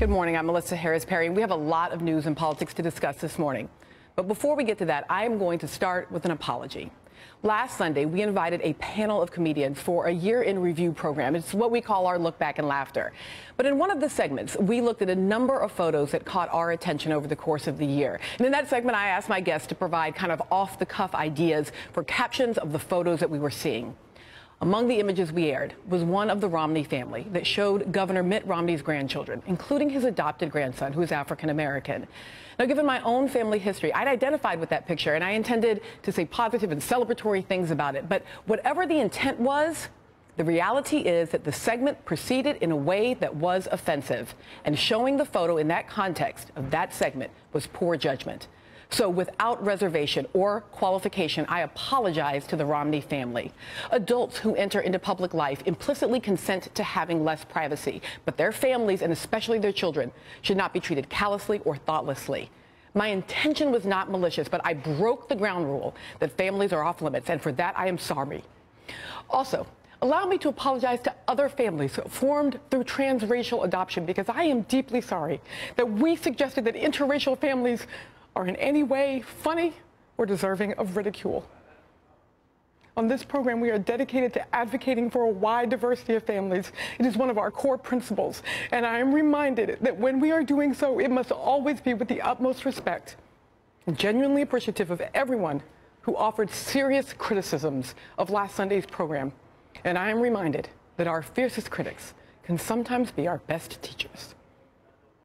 Good morning. I'm Melissa Harris Perry. We have a lot of news and politics to discuss this morning. But before we get to that, I am going to start with an apology. Last Sunday, we invited a panel of comedians for a year in review program. It's what we call our Look Back and Laughter. But in one of the segments, we looked at a number of photos that caught our attention over the course of the year. And in that segment, I asked my guests to provide kind of off-the-cuff ideas for captions of the photos that we were seeing. Among the images we aired was one of the Romney family that showed Governor Mitt Romney's grandchildren, including his adopted grandson, who is African American. Now, given my own family history, I'd identified with that picture, and I intended to say positive and celebratory things about it. But whatever the intent was, the reality is that the segment proceeded in a way that was offensive, and showing the photo in that context of that segment was poor judgment. So without reservation or qualification, I apologize to the Romney family. Adults who enter into public life implicitly consent to having less privacy, but their families, and especially their children, should not be treated callously or thoughtlessly. My intention was not malicious, but I broke the ground rule that families are off limits, and for that I am sorry. Also, allow me to apologize to other families formed through transracial adoption, because I am deeply sorry that we suggested that interracial families are in any way funny or deserving of ridicule. On this program, we are dedicated to advocating for a wide diversity of families. It is one of our core principles, and I am reminded that when we are doing so, it must always be with the utmost respect and genuinely appreciative of everyone who offered serious criticisms of last Sunday's program. And I am reminded that our fiercest critics can sometimes be our best teachers.